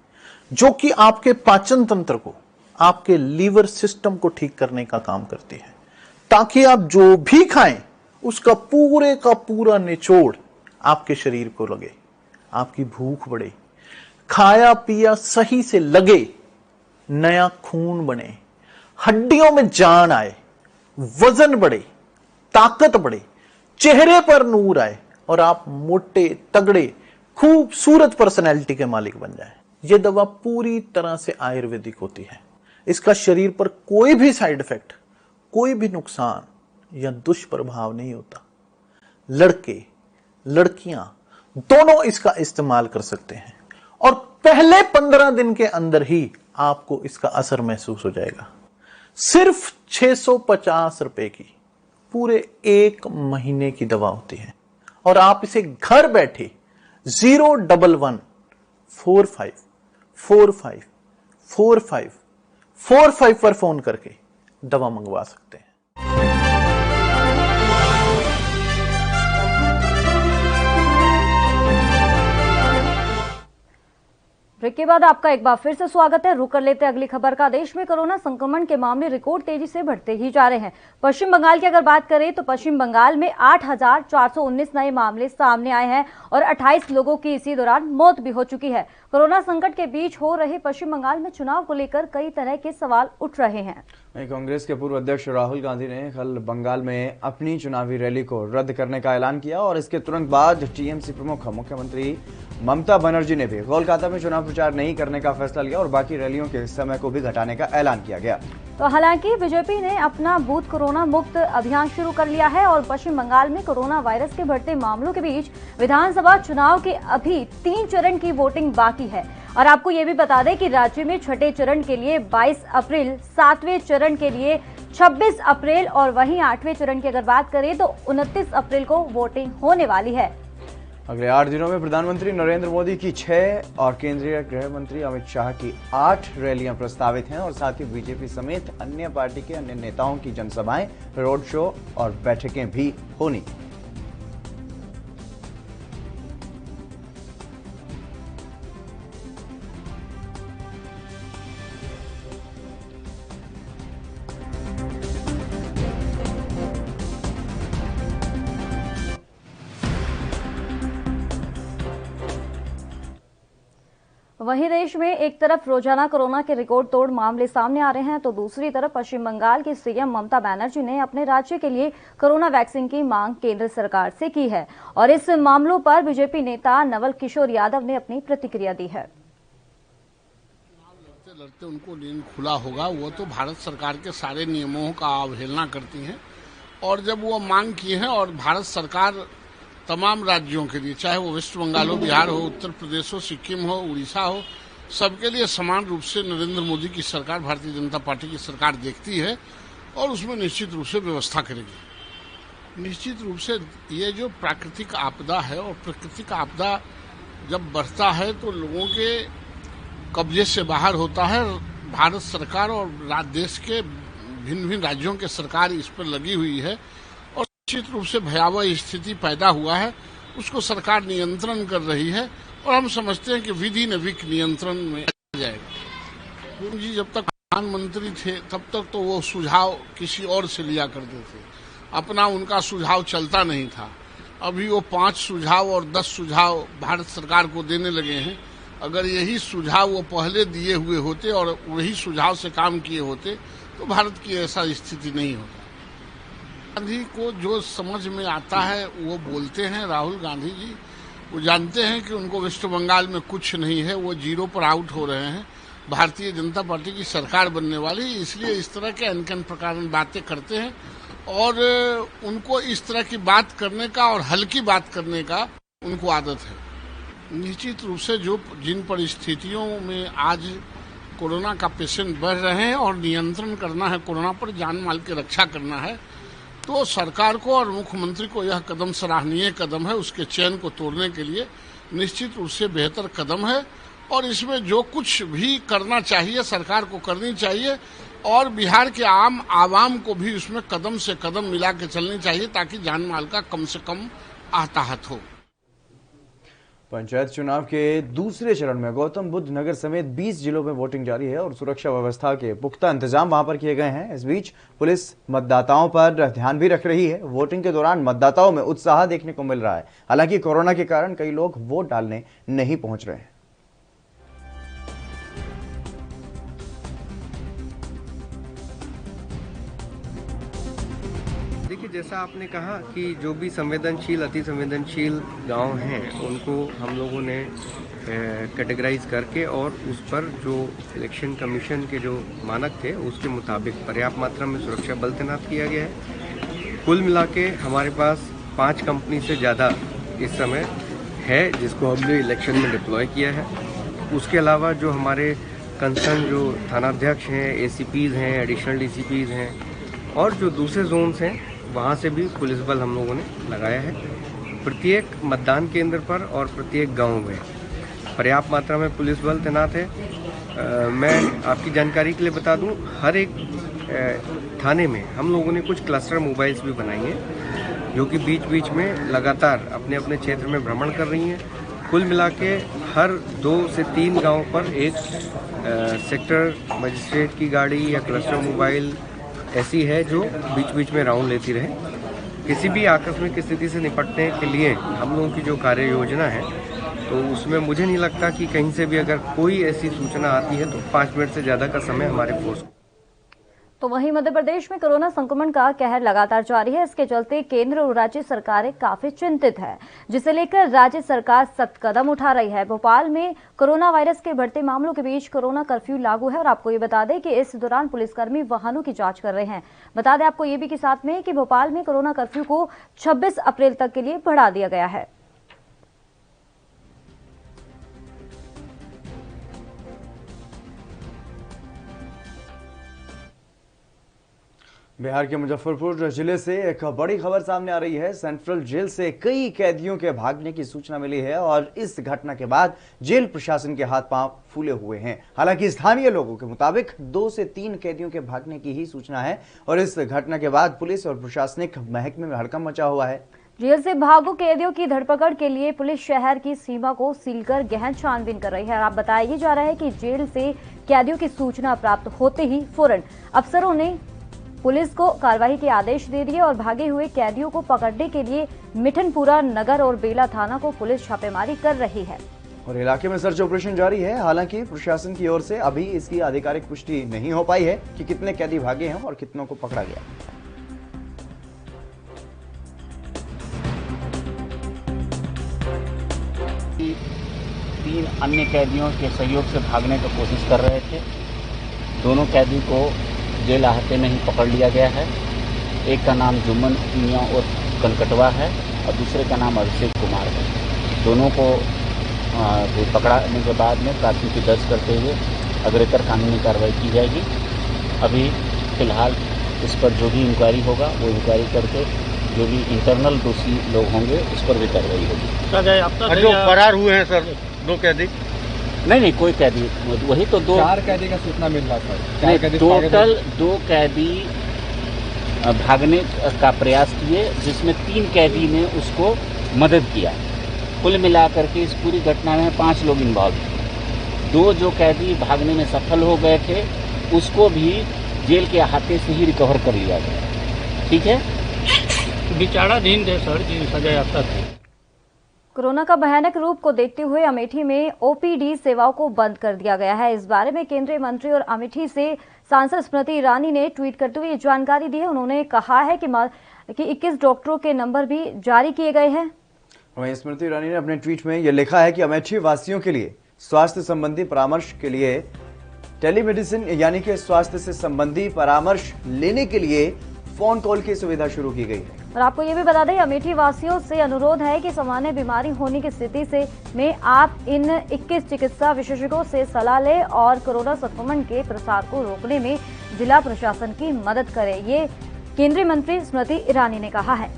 जो कि आपके पाचन तंत्र को, आपके लीवर सिस्टम को ठीक करने का काम करती है, ताकि आप जो भी खाएं उसका पूरे का पूरा निचोड़ आपके शरीर को लगे, आपकी भूख बढ़े, खाया पिया सही से लगे, नया खून बने, हड्डियों में जान आए, वजन बढ़े, ताकत बढ़े, चेहरे पर नूर आए और आप मोटे तगड़े खूबसूरत पर्सनैलिटी के मालिक बन जाएं। यह दवा पूरी तरह से आयुर्वेदिक होती है। इसका शरीर पर कोई भी साइड इफेक्ट, कोई भी नुकसान या दुष्प्रभाव नहीं होता। लड़के लड़कियां दोनों इसका इस्तेमाल कर सकते हैं और पहले 15 दिन के अंदर ही आपको इसका असर महसूस हो जाएगा। सिर्फ 650 रुपए की पूरे 1 महीने की दवा होती है और आप इसे घर बैठे 011 45 45 45 45 पर फोन करके दवा मंगवा सकते हैं। ब्रेक के बाद आपका एक बार फिर से स्वागत है। रुक कर लेते हैं अगली खबर का। देश में कोरोना संक्रमण के मामले रिकॉर्ड तेजी से बढ़ते ही जा रहे हैं। पश्चिम बंगाल की अगर बात करें तो पश्चिम बंगाल में 8,419 नए मामले सामने आए हैं और 28 लोगों की इसी दौरान मौत भी हो चुकी है। कोरोना संकट के बीच हो रहे पश्चिम बंगाल में चुनाव को लेकर कई तरह के सवाल उठ रहे हैं। वहीं कांग्रेस के पूर्व अध्यक्ष राहुल गांधी ने कल बंगाल में अपनी चुनावी रैली को रद्द करने का ऐलान किया और इसके तुरंत बाद टीएमसी प्रमुख मुख्यमंत्री ममता बनर्जी ने भी कोलकाता में चुनाव प्रचार नहीं करने का फैसला लिया और बाकी रैलियों के समय को भी घटाने का ऐलान किया गया। तो हालांकि बीजेपी ने अपना बूथ कोरोना मुक्त अभियान शुरू कर लिया है और पश्चिम बंगाल में कोरोना वायरस के बढ़ते मामलों के बीच विधानसभा चुनाव के अभी 3 चरण की वोटिंग बाकी है। और आपको ये भी बता दें कि राज्य में छठे चरण के लिए 22 अप्रैल, 7वें चरण के लिए 26 अप्रैल और वहीं 8वें चरण की अगर बात करें तो 29 अप्रैल को वोटिंग होने वाली है। अगले 8 दिनों में प्रधानमंत्री नरेंद्र मोदी की 6 और केंद्रीय गृह मंत्री अमित शाह की 8 रैलियां प्रस्तावित हैं और साथ ही बीजेपी समेत अन्य पार्टी के अन्य नेताओं की जनसभाएं, रोड शो और बैठकें भी होनी। वहीं देश में एक तरफ रोजाना कोरोना के रिकॉर्ड तोड़ मामले सामने आ रहे हैं तो दूसरी तरफ पश्चिम बंगाल की सीएम ममता बनर्जी ने अपने राज्य के लिए कोरोना वैक्सीन की मांग केंद्र सरकार से की है और इस मामलों पर बीजेपी नेता नवल किशोर यादव ने अपनी प्रतिक्रिया दी है। लड़ते उनको नींद खुला होगा, वो तो भारत सरकार के सारे नियमों का अवहेलना करती हैं और जब वो मांग की है और भारत सरकार तमाम राज्यों के लिए, चाहे वो वेस्ट बंगाल हो, बिहार हो, उत्तर प्रदेश हो, सिक्किम हो, उड़ीसा हो, सबके लिए समान रूप से नरेंद्र मोदी की सरकार, भारतीय जनता पार्टी की सरकार देखती है और उसमें निश्चित रूप से व्यवस्था करेगी। निश्चित रूप से ये जो प्राकृतिक आपदा है और प्राकृतिक आपदा जब बढ़ता है तो लोगों के कब्जे से बाहर होता है। भारत सरकार और देश के भिन्न भिन्न राज्यों के सरकार इस पर लगी हुई है और निश्चित रूप से भयावह स्थिति पैदा हुआ है, उसको सरकार नियंत्रण कर रही है और हम समझते हैं कि विधि न विक नियंत्रण में आ जाएगा। जी जब तक प्रधानमंत्री थे तब तक तो वो सुझाव किसी और से लिया करते थे, अपना उनका सुझाव चलता नहीं था। अभी वो 5 सुझाव और 10 सुझाव भारत सरकार को देने लगे हैं। अगर यही सुझाव वो पहले दिए हुए होते और वही सुझाव से काम किए होते तो भारत की ऐसा स्थिति नहीं होता। गांधी को जो समझ में आता है वो बोलते हैं। राहुल गांधी जी वो जानते हैं कि उनको वेस्ट बंगाल में कुछ नहीं है, वो जीरो पर आउट हो रहे हैं। भारतीय जनता पार्टी की सरकार बनने वाली, इसलिए इस तरह के अनकन प्रकार की बातें करते हैं और उनको इस तरह की बात करने का और हल्की बात करने का उनको आदत है। निश्चित रूप से जो जिन परिस्थितियों में आज कोरोना का पेशेंट बढ़ रहे हैं और नियंत्रण करना है, कोरोना पर जान माल की रक्षा करना है, तो सरकार को और मुख्यमंत्री को यह कदम सराहनीय कदम है। उसके चैन को तोड़ने के लिए निश्चित रूप से बेहतर कदम है और इसमें जो कुछ भी करना चाहिए सरकार को करनी चाहिए और बिहार के आम आवाम को भी उसमें कदम से कदम मिला के चलनी चाहिए ताकि जान माल का कम से कम आहताहत हो। पंचायत चुनाव के दूसरे चरण में गौतम बुद्ध नगर समेत 20 जिलों में वोटिंग जारी है और सुरक्षा व्यवस्था के पुख्ता इंतजाम वहां पर किए गए हैं। इस बीच पुलिस मतदाताओं पर ध्यान भी रख रही है। वोटिंग के दौरान मतदाताओं में उत्साह देखने को मिल रहा है। हालांकि कोरोना के कारण कई लोग वोट डालने नहीं पहुंच रहे हैं। देखिए, जैसा आपने कहा कि जो भी संवेदनशील, अति संवेदनशील गांव हैं उनको हम लोगों ने कैटेगराइज करके और उस पर जो इलेक्शन कमीशन के जो मानक थे उसके मुताबिक पर्याप्त मात्रा में सुरक्षा बल तैनात किया गया है। कुल मिला के हमारे पास 5 कंपनी से ज़्यादा इस समय है जिसको हमने इलेक्शन में डिप्लॉय किया है। उसके अलावा जो हमारे कंसर्न जो थानाध्यक्ष हैं, ACPs हैं, एडिशनल DCPs हैं और जो दूसरे जोन्स हैं वहाँ से भी पुलिस बल हम लोगों ने लगाया है। प्रत्येक मतदान केंद्र पर और प्रत्येक गांव में पर्याप्त मात्रा में पुलिस बल तैनात है। मैं आपकी जानकारी के लिए बता दूं, हर एक थाने में हम लोगों ने कुछ क्लस्टर मोबाइल्स भी बनाई हैं जो कि बीच बीच में लगातार अपने अपने क्षेत्र में भ्रमण कर रही हैं। कुल मिला के हर 2 से 3 गाँव पर एक सेक्टर मजिस्ट्रेट की गाड़ी या क्लस्टर मोबाइल ऐसी है जो बीच बीच में राउंड लेती रहे। किसी भी आकस्मिक स्थिति से निपटने के लिए हम लोगों की जो कार्य योजना है तो उसमें मुझे नहीं लगता कि कहीं से भी अगर कोई ऐसी सूचना आती है तो 5 मिनट से ज़्यादा का समय हमारे फोर्स। तो वहीं मध्य प्रदेश में कोरोना संक्रमण का कहर लगातार जारी है। इसके चलते केंद्र और राज्य सरकारें काफी चिंतित है, जिसे लेकर राज्य सरकार सख्त कदम उठा रही है। भोपाल में कोरोना वायरस के बढ़ते मामलों के बीच कोरोना कर्फ्यू लागू है और आपको ये बता दें कि इस दौरान पुलिसकर्मी वाहनों की जांच कर रहे हैं। बता दें आपको ये भी कि साथ में कि भोपाल में कोरोना कर्फ्यू को 26 अप्रैल तक के लिए बढ़ा दिया गया है। बिहार के मुजफ्फरपुर जिले से एक बड़ी खबर सामने आ रही है। सेंट्रल जेल से कई कैदियों के भागने की सूचना मिली है और इस घटना के बाद जेल प्रशासन के हाथ पांव फूले हुए हैं। हालांकि स्थानीय लोगों के मुताबिक 2 से 3 कैदियों के भागने की ही सूचना है और इस घटना के बाद पुलिस और प्रशासनिक महकमे में हड़कंप मचा हुआ है। जेल से भागू कैदियों की धरपकड़ के लिए पुलिस शहर की सीमा को सील कर गहन छानबीन कर रही है। आप बताया जा रहा है कि जेल से कैदियों की सूचना प्राप्त होते ही फौरन अफसरों ने पुलिस को कार्रवाई के आदेश दे दिए और भागे हुए कैदियों को पकड़ने के लिए मिठनपुरा नगर और बेला थाना को पुलिस छापेमारी कर रही है और इलाके में सर्च ऑपरेशन जारी है। हालांकि प्रशासन की ओर से अभी इसकी आधिकारिक पुष्टि नहीं हो पाई है कि कितने कैदी भागे हैं और कितनों को पकड़ा गया। तीन अन्य कैदियों के सहयोग से भागने की कोशिश कर रहे थे। दोनों कैदी को जेल अहाते में ही पकड़ लिया गया है। एक का नाम जुम्मन मियां और कनकटवा है और दूसरे का नाम अभिषेक कुमार है। दोनों को पकड़ाने के बाद में प्राथमिकी दर्ज करते हुए अग्रेतर कानूनी कार्रवाई की जाएगी। अभी फिलहाल इस पर जो भी इंक्वायरी होगा वो इंक्वायरी करके जो भी इंटरनल दोषी लोग होंगे उस पर भी कार्रवाई होगी। जो फरार हुए हैं सर 2 कैदी? नहीं, कोई कैदी, वही तो 4 कैदी का सूचना मिल रहा था। नहीं, टोटल 2 कैदी भागने का प्रयास किए, जिसमें 3 कैदी ने उसको मदद किया। कुल मिलाकर के इस पूरी घटना में 5 लोग इन्वॉल्व थे। 2 जो कैदी भागने में सफल हो गए थे उसको भी जेल के अहाते से ही रिकवर कर लिया गया। ठीक है, विचाराधीन थे सर जी, सजा याफ्ता थे। कोरोना का भयानक रूप को देखते हुए अमेठी में ओपीडी सेवाओं को बंद कर दिया गया है। इस बारे में केंद्रीय मंत्री और अमेठी से सांसद स्मृति ईरानी ने ट्वीट करते हुए जानकारी दी है। उन्होंने कहा है कि 21 डॉक्टरों के नंबर भी जारी किए गए हैं। वहीं स्मृति ईरानी ने अपने ट्वीट में यह लिखा है कि अमेठी वासियों के लिए स्वास्थ्य संबंधी परामर्श के लिए टेलीमेडिसिन यानी कि स्वास्थ्य से संबंधी परामर्श लेने के लिए फोन कॉल की सुविधा शुरू की गई है। और आपको ये भी बता दें, अमेठी वासियों से अनुरोध है कि सामान्य बीमारी होने की स्थिति में आप इन 21 चिकित्सा विशेषज्ञों से सलाह लें और कोरोना संक्रमण के प्रसार को रोकने में जिला प्रशासन की मदद करें। ये केंद्रीय मंत्री स्मृति ईरानी ने कहा है।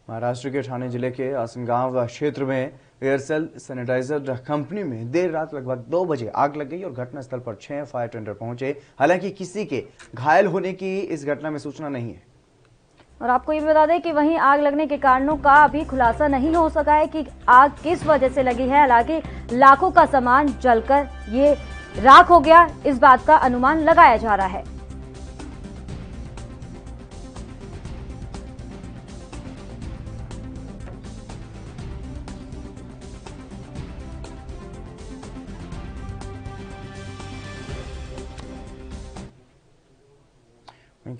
महाराष्ट्र के ठाणे जिले के आसनगांव क्षेत्र में एयरसेल सैनिटाइजर कंपनी में देर रात लगभग 2 बजे आग लग गई और घटनास्थल पर 6 फायर टेंडर पहुंचे। हालांकि किसी के घायल होने की इस घटना में सूचना नहीं है। और आपको ये भी बता दें कि वहीं आग लगने के कारणों का अभी खुलासा नहीं हो सका है कि आग किस वजह से लगी है। हालांकि लाखों का सामान जलकर ये राख हो गया, इस बात का अनुमान लगाया जा रहा है।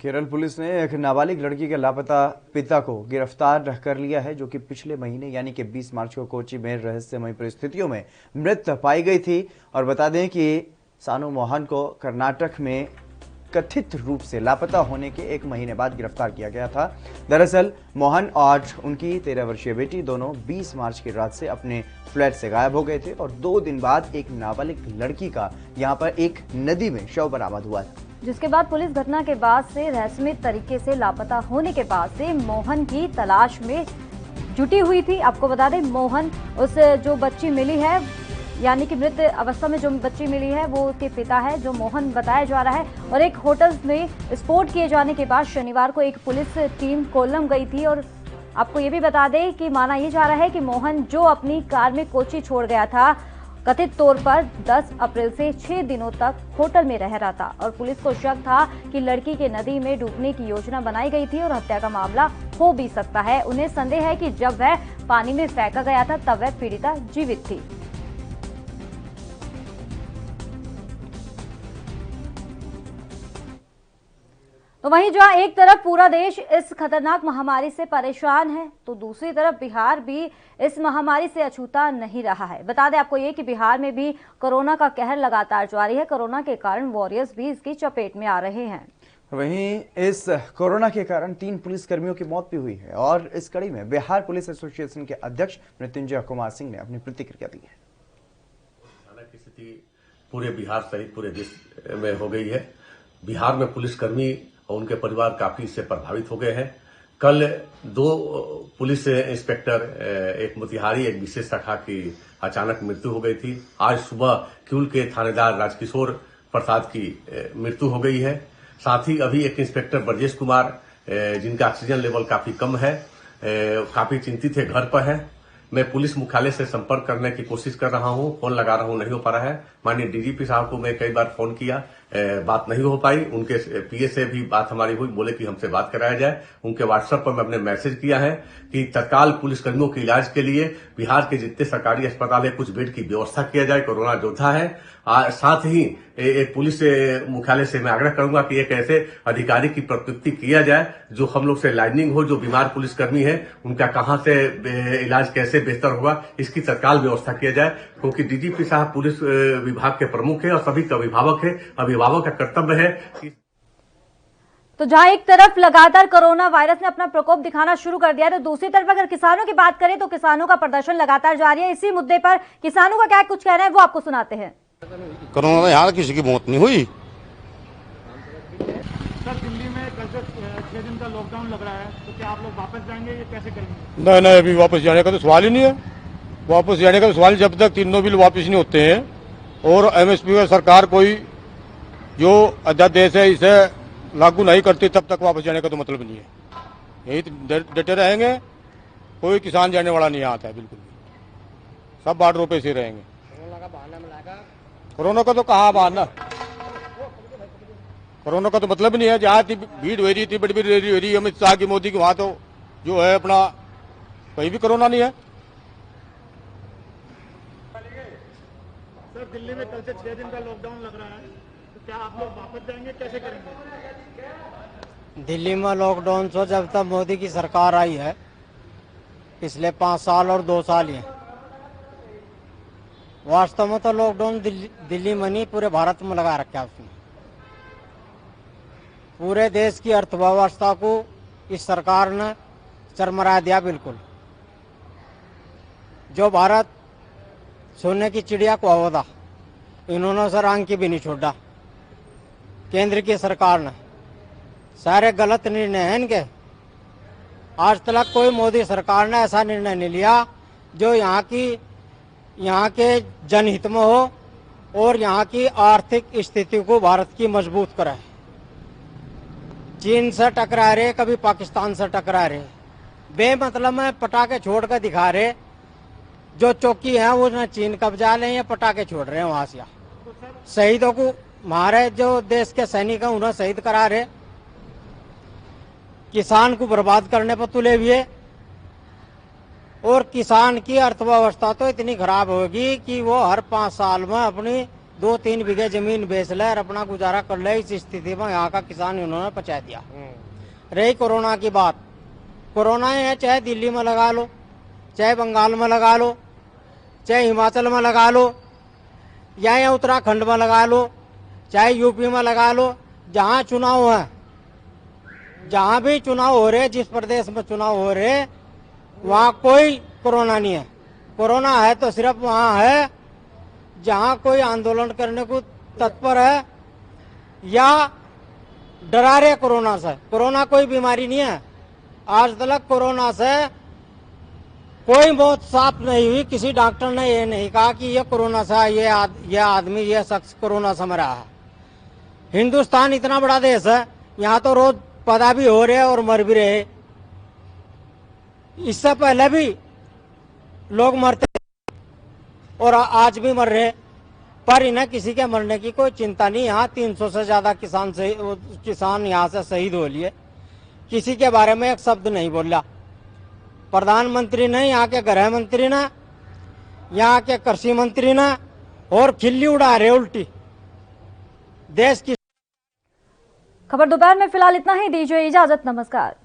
केरल पुलिस ने एक नाबालिग लड़की के लापता पिता को गिरफ्तार कर लिया है, जो कि पिछले महीने यानी कि 20 मार्च को कोची में रहस्यमय परिस्थितियों में मृत पाई गई थी। और बता दें कि सानू मोहन को कर्नाटक में कथित रूप से लापता होने के 1 महीने बाद गिरफ्तार किया गया था। दरअसल मोहन और उनकी 13 वर्षीय बेटी दोनों 20 मार्च की रात से अपने फ्लैट से गायब हो गए थे और 2 दिन बाद एक नाबालिग लड़की का यहां पर एक नदी में शव बरामद हुआ था, जिसके बाद पुलिस घटना के बाद से रहस्यमय तरीके से लापता होने के बाद से मोहन की तलाश में जुटी हुई थी। आपको बता दें, मोहन उस जो बच्ची मिली है यानी कि मृत अवस्था में जो बच्ची मिली है वो उसके पिता है, जो मोहन बताया जा रहा है। और एक होटल में विस्फोट किए जाने के बाद शनिवार को एक पुलिस टीम कोल्लम गई थी। और आपको ये भी बता दें कि माना यह जा रहा है कि मोहन जो अपनी कार में कोची छोड़ गया था, कथित तौर पर 10 अप्रैल से 6 दिनों तक होटल में रह रहा था और पुलिस को शक था कि लड़की के नदी में डूबने की योजना बनाई गई थी और हत्या का मामला हो भी सकता है। उन्हें संदेह है कि जब वह पानी में फेंका गया था तब वह पीड़िता जीवित थी। तो वहीं जहां एक तरफ पूरा देश इस खतरनाक महामारी से परेशान है, तो दूसरी तरफ बिहार भी इस महामारी से अछूता नहीं रहा है। बता दें आपको ये कि बिहार में भी कोरोना का कहर लगातार जारी है। कोरोना के कारण वॉरियर्स भी इसकी चपेट में आ रहे हैं। वहीं इस कोरोना के कारण 3 पुलिसकर्मियों की मौत भी हुई है और इस कड़ी में बिहार पुलिस एसोसिएशन के अध्यक्ष मृत्युंजय कुमार सिंह ने अपनी प्रतिक्रिया दी है। की स्थिति पूरे बिहार सहित पूरे देश में हो गई है। बिहार में पुलिसकर्मी और उनके परिवार काफी इससे प्रभावित हो गए हैं। कल 2 पुलिस इंस्पेक्टर, एक मोतिहारी, एक विशेष शाखा की अचानक मृत्यु हो गई थी। आज सुबह क्यूल के थानेदार राजकिशोर प्रसाद की मृत्यु हो गई है। साथ ही अभी एक इंस्पेक्टर ब्रजेश कुमार, जिनका ऑक्सीजन लेवल काफी कम है, काफी चिंतित है, घर पर है। मैं पुलिस मुख्यालय से संपर्क करने की कोशिश कर रहा हूं, फोन लगा रहा हूं, नहीं हो पा रहा है। माननीय डीजीपी साहब को मैं कई बार फोन किया, बात नहीं हो पाई। उनके पीए से भी बात हमारी हुई, बोले कि हमसे बात कराया जाए। उनके व्हाट्सएप पर मैंने मैसेज किया है कि तत्काल पुलिसकर्मियों के इलाज के लिए बिहार के जितने सरकारी अस्पताल है कुछ बेड की व्यवस्था किया जाए। कोरोना योद्धा है। साथ ही एक पुलिस मुख्यालय से मैं आग्रह करूंगा कि एक ऐसे अधिकारी की प्रतिनियुक्ति किया जाए जो हम लोग से लाइनिंग हो, जो बीमार पुलिसकर्मी है उनका कहां से इलाज कैसे बेहतर होगा, इसकी तत्काल व्यवस्था किया जाए। क्योंकि डीजीपी साहब पुलिस विभाग के प्रमुख है और सभी का अभिभावक है। अभिभावक का कर्तव्य है कि तो जहां एक तरफ लगातार कोरोना वायरस ने अपना प्रकोप दिखाना शुरू कर दिया है, तो दूसरी तरफ अगर किसानों की बात करें तो किसानों का प्रदर्शन लगातार जारी है। इसी मुद्दे पर किसानों का क्या कुछ कहना है वो आपको सुनाते हैं। कोरोना में यहाँ किसी की मौत नहीं हुई। सर, दिल्ली में कल से 6 दिन का लॉकडाउन लग रहा है, तो क्या आप लोग वापस जाएंगे या कैसे करेंगे? नहीं नहीं, अभी वापस जाने का तो सवाल ही नहीं है। वापस जाने का तो सवाल, जब तक 3 बिल वापस नहीं होते हैं और एमएसपी में सरकार कोई जो अध्यादेश है इसे लागू नहीं करती, तब तक वापस जाने का तो मतलब नहीं है। यही डटे रहेंगे। कोई किसान जाने वाला नहीं आता है, बिल्कुल भी। सब बॉर्डरों पे से रहेंगे। कोरोना का तो कहाँ बहाना, कोरोना का तो मतलब नहीं है। जहाँ भीड़ हो रही थी, बड़ी बड़ी रैली हो रही है अमित शाह की, मोदी की, वहां तो जो है अपना कहीं भी कोरोना नहीं है। सर, दिल्ली में कल से 6 दिन का लॉकडाउन लग रहा है, तो क्या आप लोग वापस जाएंगे, कैसे करेंगे? दिल्ली में लॉकडाउन से जब तक मोदी की सरकार आई है, पिछले 5 साल और 2 साल ही, वास्तव में तो लॉकडाउन दिल्ली में नहीं पूरे भारत में लगा रखा है। उसने पूरे देश की अर्थव्यवस्था को इस सरकार ने चरमरा दिया बिल्कुल। जो भारत सोने की चिड़िया को हुआ था, इन्होंने सर आंख की भी नहीं छोड़ा। केंद्र की सरकार ने सारे गलत निर्णय हैं इनके। आज तक कोई मोदी सरकार ने ऐसा निर्णय नहीं लिया जो यहाँ के जनहित में हो और यहाँ की आर्थिक स्थिति को भारत की मजबूत करे। चीन से टकरा रहे, कभी पाकिस्तान से टकरा रहे, बेमतलब में पटाखे छोड़ कर दिखा रहे। जो चौकी है वो न चीन कब्जा ले, या पटाखे छोड़ रहे हैं वहां से। शहीदों को, हमारे जो देश के सैनिक हैं उन्हें शहीद करा रहे। किसान को बर्बाद करने पर तुले हुए। और किसान की अर्थव्यवस्था तो इतनी खराब होगी कि वो हर 5 साल में अपनी 2-3 बीघे जमीन बेच ले और अपना गुजारा कर ले। इस स्थिति में यहाँ का किसान इन्होंने पहुंचा दिया। रही कोरोना की बात, कोरोना है चाहे दिल्ली में लगा लो, चाहे बंगाल में लगा लो, चाहे हिमाचल में लगा लो, या उत्तराखंड में लगा लो, चाहे यूपी में लगा लो, जहाँ चुनाव है, जहाँ भी चुनाव हो रहे, जिस प्रदेश में चुनाव हो रहे, वहाँ कोई कोरोना नहीं है। कोरोना है तो सिर्फ वहाँ है जहाँ कोई आंदोलन करने को तत्पर है या डरा रहे कोरोना से। कोरोना कोई बीमारी नहीं है। आज तक कोरोना से कोई मौत साफ नहीं हुई। किसी डॉक्टर ने ये नहीं कहा कि ये कोरोना से ये आदमी, ये शख्स कोरोना से मरा है। हिंदुस्तान इतना बड़ा देश है, यहाँ तो रोज पैदा भी हो रहे और मर भी रहे। इससे पहले भी लोग मरते और आज भी मर रहे, पर इन्हें किसी के मरने की कोई चिंता नहीं। यहाँ 300 से ज्यादा किसान यहाँ से शहीद हो लिए, किसी के बारे में एक शब्द नहीं बोला। प्रधानमंत्री ने, यहाँ के गृह मंत्री ने, यहाँ के कृषि मंत्री ने, और खिल्ली उड़ा रहे उल्टी देश की। खबर दोपहर में फिलहाल इतना ही। दीजिए इजाजत, नमस्कार।